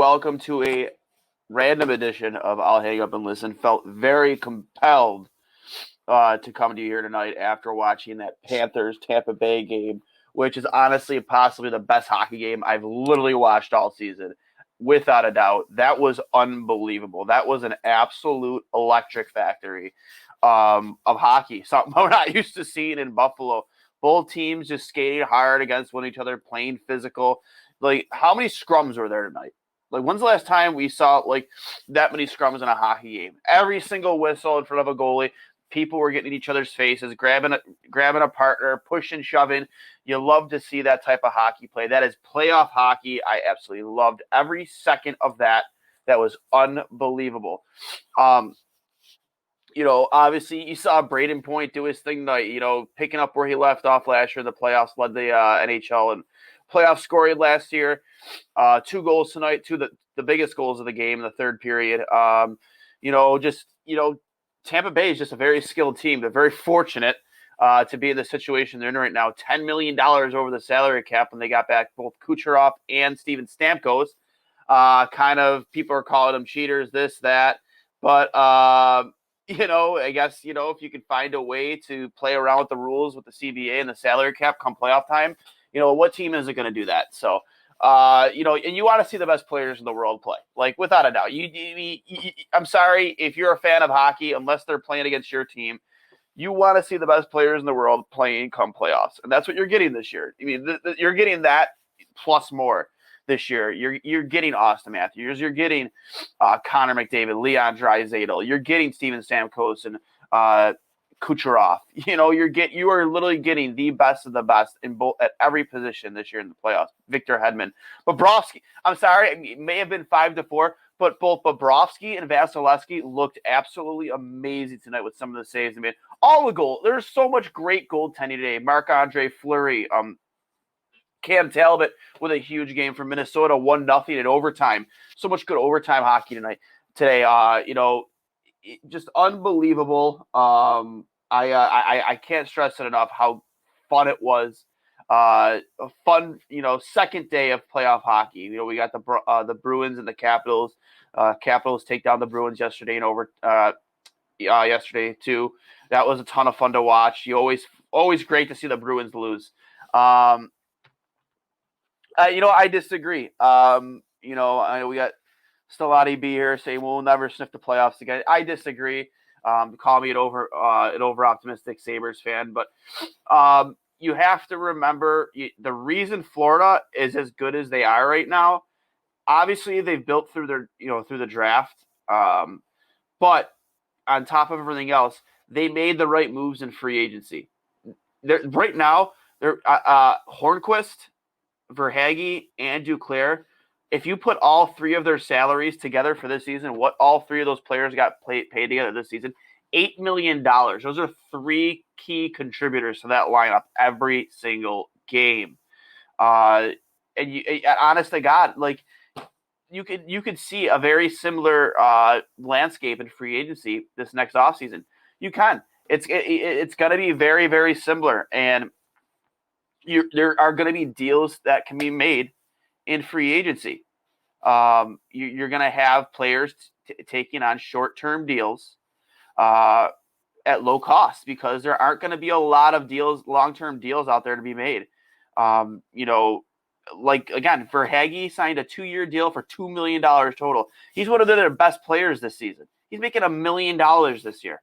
welcome to a random edition of I'll Hang Up and Listen. Felt very compelled to come to you here tonight after watching that Panthers Tampa Bay game, which is honestly possibly the best hockey game I've literally watched all season. Without a doubt, that was unbelievable. That was an absolute electric factory of hockey, something we're not used to seeing in Buffalo. Both teams just skating hard against one another, playing physical. Like, how many scrums were there tonight? Like, when's the last time we saw, like, that many scrums in a hockey game? Every single whistle in front of a goalie, people were getting in each other's faces, grabbing a partner, pushing, shoving. You love to see that type of hockey play. That is playoff hockey. I absolutely loved every second of that. That was unbelievable. Obviously you saw Braden Point do his thing tonight, picking up where he left off last year in the playoffs, led the NHL and playoff scoring last year. 2 goals tonight, the biggest goals of the game in the third period. Tampa Bay is just a very skilled team. They're very fortunate to be in the situation they're in right now. $10 million over the salary cap when they got back both Kucherov and Steven Stamkos. People are calling them cheaters, this, that. But, I guess, if you can find a way to play around with the rules with the CBA and the salary cap come playoff time, what team isn't going to do that? So, and you want to see the best players in the world play, like, without a doubt. I'm sorry, if you're a fan of hockey, unless they're playing against your team, you want to see the best players in the world playing come playoffs. And that's what you're getting this year. I mean, you're getting that plus more this year. You're getting Austin Matthews. You're getting Connor McDavid, Leon Draisaitl. You're getting Steven Stamkos and Kucherov. You are literally getting the best of the best in both at every position this year in the playoffs. Victor Hedman, Bobrovsky. I'm sorry, it may have been 5-4, but both Bobrovsky and Vasilevsky looked absolutely amazing tonight with some of the saves they made. All the goals. There's so much great goaltending today. Marc-Andre Fleury, Cam Talbot with a huge game for Minnesota, 1-0 in overtime. So much good overtime hockey today. Just unbelievable. I can't stress it enough how fun it was. A fun, second day of playoff hockey. We got the Bruins and the Capitals. Capitals take down the Bruins yesterday yesterday too. That was a ton of fun to watch. Always great to see the Bruins lose. I disagree. We got Stalati B here saying we'll never sniff the playoffs again. I disagree. Call me an over optimistic Sabres fan, but you have to remember the reason Florida is as good as they are right now. Obviously, they've built through the draft, but on top of everything else, they made the right moves in free agency. Right now, they're Hornquist, Verhaeghe, and Duclair. If you put all 3 of their salaries together for this season, what all 3 of those players got paid together this season, $8 million. Those are 3 key contributors to that lineup every single game. And honest to God, like, you could see a very similar landscape in free agency this next offseason. You can. It's going to be very, very similar, and there are going to be deals that can be made in free agency. You're going to have players taking on short-term deals at low cost because there aren't going to be a lot of long-term deals out there to be made. Again, Verhaeghe signed a 2-year deal for $2 million total. He's one of their best players this season. He's making $1 million this year.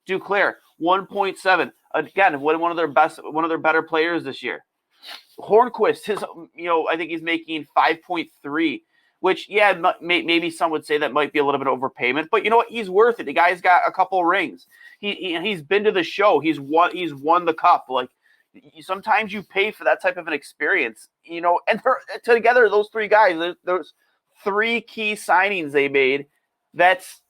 Duclair, 1.7. Again, one of their better players this year. Hornquist, I think he's making 5.3, which, maybe some would say that might be a little bit of overpayment, but you know what? He's worth it. The guy's got a couple rings. He's been to the show. He's won the cup. Like, sometimes you pay for that type of an experience, and together, those 3 guys, those 3 key signings they made, that's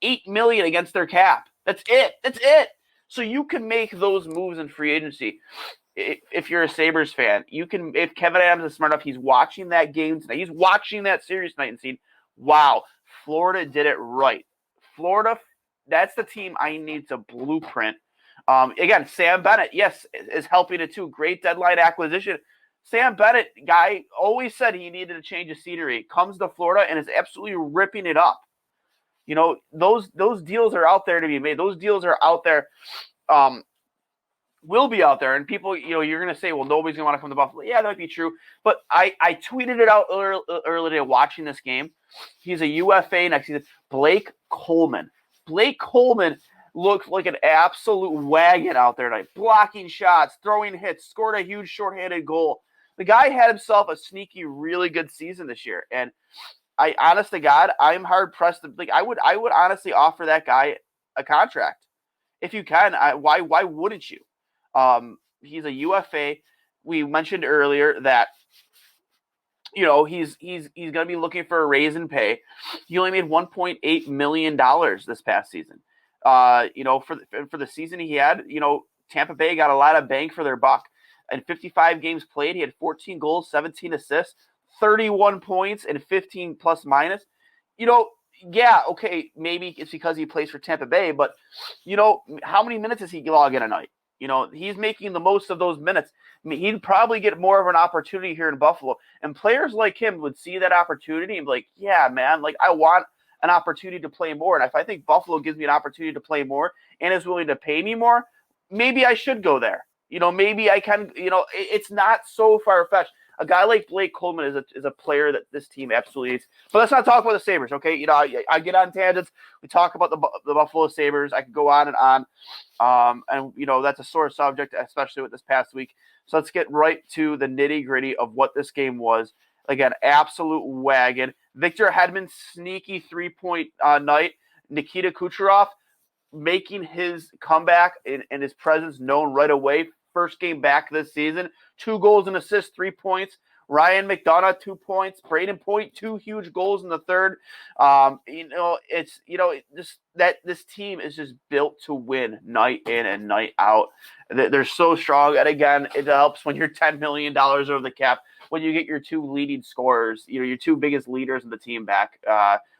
$8 million against their cap. That's it. So you can make those moves in free agency. If you're a Sabres fan, if Kevin Adams is smart enough, he's watching that game tonight. He's watching that series tonight and seeing, wow, Florida did it right. Florida, that's the team I need to blueprint. Again, Sam Bennett, yes, is helping it too. Great deadline acquisition. Sam Bennett, guy, always said he needed a change of scenery. Comes to Florida and is absolutely ripping it up. Those deals are out there to be made. Those deals are out there, will be out there. And people, you're going to say, well, nobody's going to want to come to Buffalo. Yeah, that might be true. But I tweeted it out earlier today watching this game. He's a UFA next season. Blake Coleman. Blake Coleman looked like an absolute wagon out there tonight. Blocking shots, throwing hits, scored a huge shorthanded goal. The guy had himself a sneaky, really good season this year. And honest to God, I'm hard pressed to I would honestly offer that guy a contract if you can. Why wouldn't you? He's a UFA. We mentioned earlier that he's going to be looking for a raise in pay. He only made $1.8 million this past season. For the season he had, Tampa Bay got a lot of bang for their buck. In 55 games played, he had 14 goals, 17 assists, 31 points, and 15 plus minus. Yeah, okay, maybe it's because he plays for Tampa Bay, but, how many minutes does he log in a night? He's making the most of those minutes. I mean, he'd probably get more of an opportunity here in Buffalo. And players like him would see that opportunity and be like, yeah, man, I want an opportunity to play more. And if I think Buffalo gives me an opportunity to play more and is willing to pay me more, maybe I should go there. Maybe I can, it's not so far-fetched. A guy like Blake Coleman is a player that this team absolutely needs. But let's not talk about the Sabres, okay? I get on tangents. We talk about the Buffalo Sabres. I could go on and on. And that's a sore subject, especially with this past week. So let's get right to the nitty-gritty of what this game was. Again, absolute wagon. Victor Hedman, sneaky three-point night. Nikita Kucherov making his comeback and his presence known right away. First game back this season. 2 goals and assists, 3 points. Ryan McDonough, 2 points. Braden Point, 2 huge goals in the third. This team is just built to win night in and night out. They're so strong. And again, it helps when you're $10 million over the cap, when you get your 2 leading scorers, your 2 biggest leaders in the team back,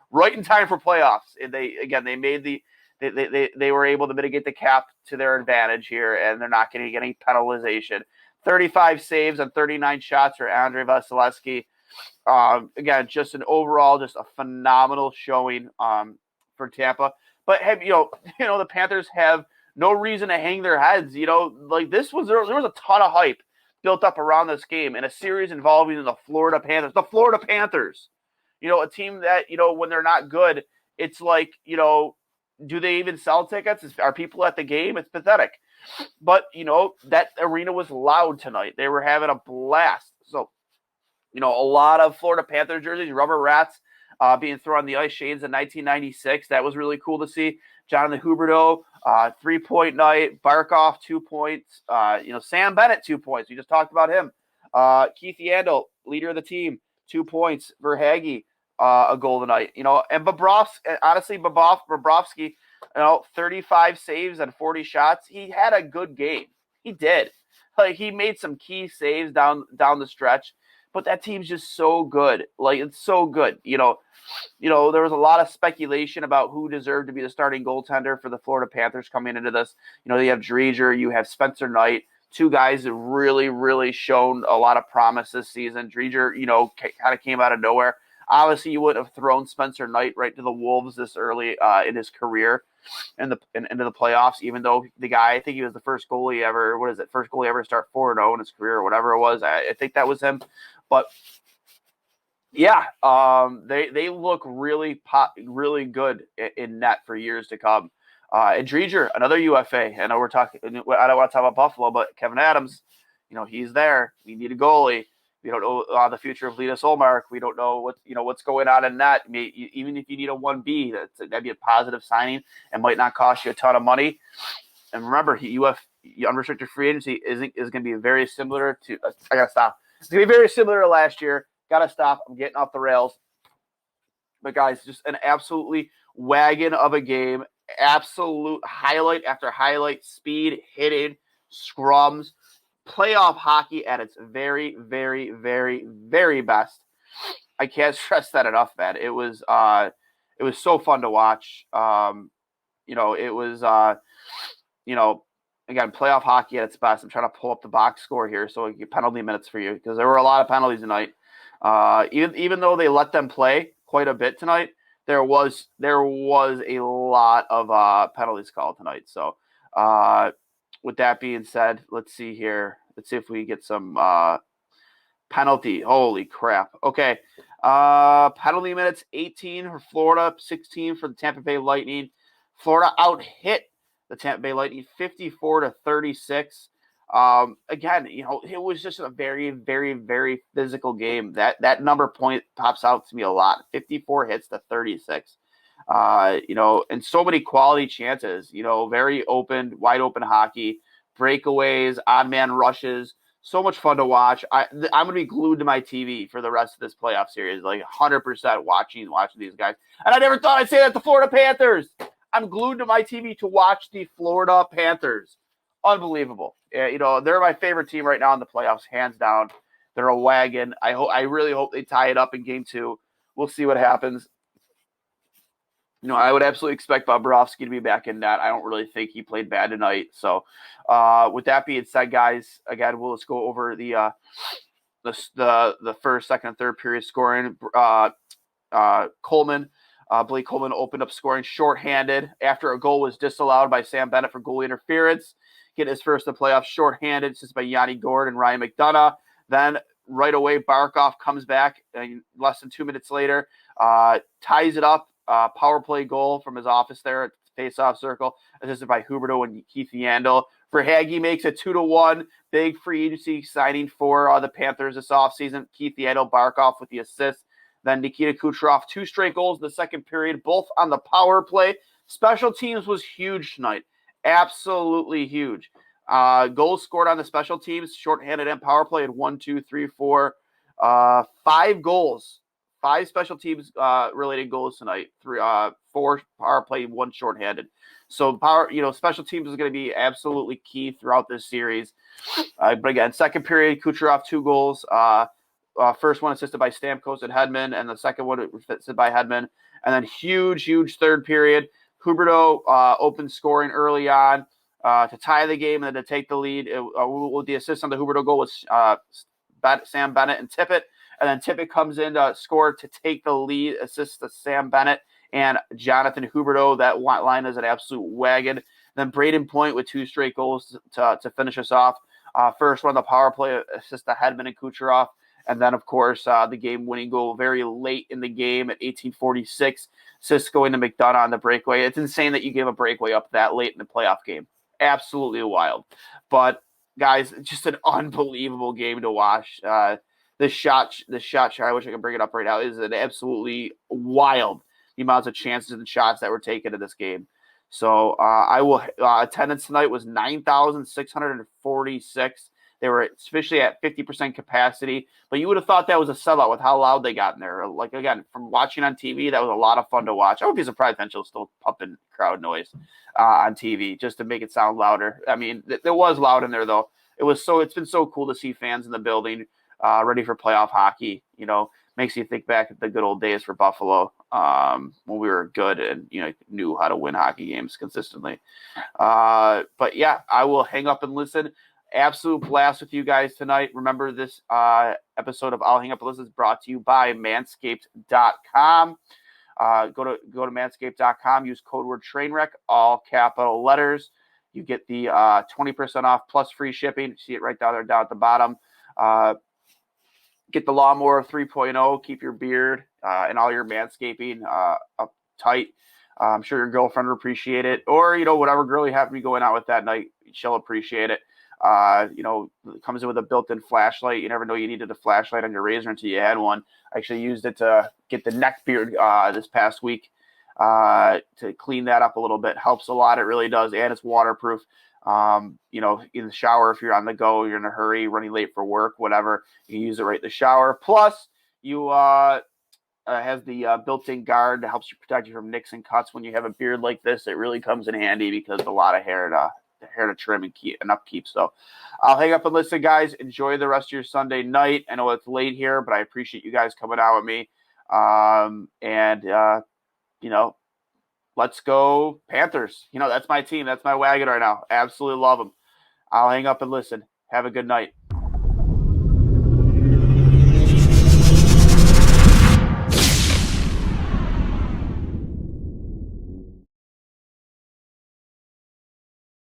right in time for playoffs. And they made they were able to mitigate the cap to their advantage here, and they're not going to get any penalization. 35 saves on 39 shots for Andrei Vasilevsky. Again, just a phenomenal showing for Tampa. But the Panthers have no reason to hang their heads. There was a ton of hype built up around this game in a series involving the Florida Panthers. The Florida Panthers, a team that when they're not good, it's like do they even sell tickets? Are people at the game? It's pathetic. But, that arena was loud tonight. They were having a blast. So, a lot of Florida Panthers jerseys, rubber rats being thrown on the ice, shades in 1996. That was really cool to see. Jonathan Huberdeau, 3-point night. Barkov, 2 points. Sam Bennett, 2 points. We just talked about him. Keith Yandel, leader of the team, 2 points. Verhaeghe, a goal tonight, and Bobrovsky, 35 saves and 40 shots. He had a good game. He did. He made some key saves down the stretch, but that team's just so good. It's so good. There was a lot of speculation about who deserved to be the starting goaltender for the Florida Panthers coming into this. You have Driedger, you have Spencer Knight, 2 guys that really, really shown a lot of promise this season. Driedger, kind of came out of nowhere. Obviously, you wouldn't have thrown Spencer Knight right to the Wolves this early in his career into the playoffs, even though the guy, I think he was the first goalie ever to start 4-0 in his career or whatever it was. I think that was him. But, yeah, they look really good in net for years to come. And Driedger, another UFA. I know I don't want to talk about Buffalo, but Kevin Adams, he's there. We need a goalie. We don't know the future of Linus Ullmark. We don't know what's going on in that. Even if you need a 1B, that'd be a positive signing and might not cost you a ton of money. And remember, unrestricted free agency is going to be very similar to. I gotta stop. It's going to be very similar to last year. Gotta stop. I'm getting off the rails. But guys, just an absolutely wagon of a game. Absolute highlight after highlight. Speed, hitting, scrums. Playoff hockey at its very, very, very, very best. I can't stress that enough, man. It was so fun to watch. It was again, playoff hockey at its best. I'm trying to pull up the box score here so I can get penalty minutes for you because there were a lot of penalties tonight. Even though they let them play quite a bit tonight, there was a lot of penalties called tonight. So with that being said, let's see here. Let's see if we get some penalty. Holy crap. Okay. Penalty minutes 18 for Florida, 16 for the Tampa Bay Lightning. Florida out-hit the Tampa Bay Lightning 54-36. Again, it was just a very, very, very physical game. That number point pops out to me a lot. 54 hits to 36. And so many quality chances, very open, wide open hockey, breakaways, odd man rushes. So much fun to watch. I'm going to be glued to my TV for the rest of this playoff series, like 100% watching these guys. And I never thought I'd say that, the Florida Panthers. I'm glued to my TV to watch the Florida Panthers. Unbelievable. They're my favorite team right now in the playoffs, hands down. They're a wagon. I really hope they tie it up in game 2. We'll see what happens. I would absolutely expect Bobrovsky to be back in net. I don't really think he played bad tonight. So, with that being said, guys, again, let's go over the first, second, and third period scoring. Blake Coleman opened up scoring shorthanded after a goal was disallowed by Sam Bennett for goalie interference. Get his first in the playoffs shorthanded. This is by Yanni Gourde and Ryan McDonough. Then right away, Barkov comes back less than 2 minutes later, ties it up. Power play goal from his office there at the face-off circle, assisted by Huberdeau and Keith Yandel. Verhaeghe makes it 2-1. Big free agency signing for the Panthers this offseason. Keith Yandel, Barkov with the assist. Then Nikita Kucherov, 2 straight goals in the second period, both on the power play. Special teams was huge tonight. Absolutely huge. Goals scored on the special teams, shorthanded and power play at 1, 2, 3, 4, 5 goals. 5 special teams related goals tonight. 4 power play, 1 shorthanded. So special teams is going to be absolutely key throughout this series. But again, second period, Kucherov 2 goals. First one assisted by Stamkos and Hedman, and the second one assisted by Hedman. And then huge third period. Huberdeau opened scoring early on to tie the game and then to take the lead. With the assist on the Huberdeau goal was Sam Bennett and Tippett. And then Tippett comes in to score to take the lead, assist to Sam Bennett and Jonathan Huberdeau. That line is an absolute wagon. Then Braden Point with 2 straight goals to finish us off. First one, the power play, assist to Hedman and Kucherov. And then, of course, the game-winning goal very late in the game at 18:46. Assist going to McDonough on the breakaway. It's insane that you give a breakaway up that late in the playoff game. Absolutely wild. But, guys, just an unbelievable game to watch. The shot chart, I wish I could bring it up right now, is an absolutely wild, the amounts of chances and shots that were taken in this game. So attendance tonight was 9,646. They were officially at 50% capacity, but you would have thought that was a sellout with how loud they got in there. Like, again, from watching on TV, that was a lot of fun to watch. I would be surprised if was still pumping crowd noise on TV just to make it sound louder. I mean, there was loud in there, though. It's been so cool to see fans in the building ready for playoff hockey. Makes you think back at the good old days for Buffalo when we were good and knew how to win hockey games consistently. But yeah, I will hang up and listen. Absolute blast with you guys tonight. Remember, this episode of I'll Hang Up and Listen is brought to you by Manscaped.com. Go to Manscaped.com. Use code word Trainwreck, all capital letters. You get the 20% off plus free shipping. See it right down at the bottom. Get the Lawnmower 3.0. Keep your beard and all your manscaping up tight. I'm sure your girlfriend will appreciate it. Or, whatever girl you have to be going out with that night, she'll appreciate it. It comes in with a built-in flashlight. You never know you needed a flashlight on your razor until you had one. I actually used it to get the neck beard this past week to clean that up a little bit. Helps a lot. It really does. And it's waterproof. In the shower, if you're on the go, you're in a hurry, running late for work, whatever, you can use it right in the shower. Plus, you has the built-in guard that helps you protect you from nicks and cuts. When you have a beard like this, it really comes in handy because a lot of hair to trim and upkeep. So I'll hang up and listen, guys. Enjoy the rest of your Sunday night. I know it's late here, but I appreciate you guys coming out with me. let's go Panthers. That's my team. That's my wagon right now. Absolutely love them. I'll hang up and listen. Have a good night.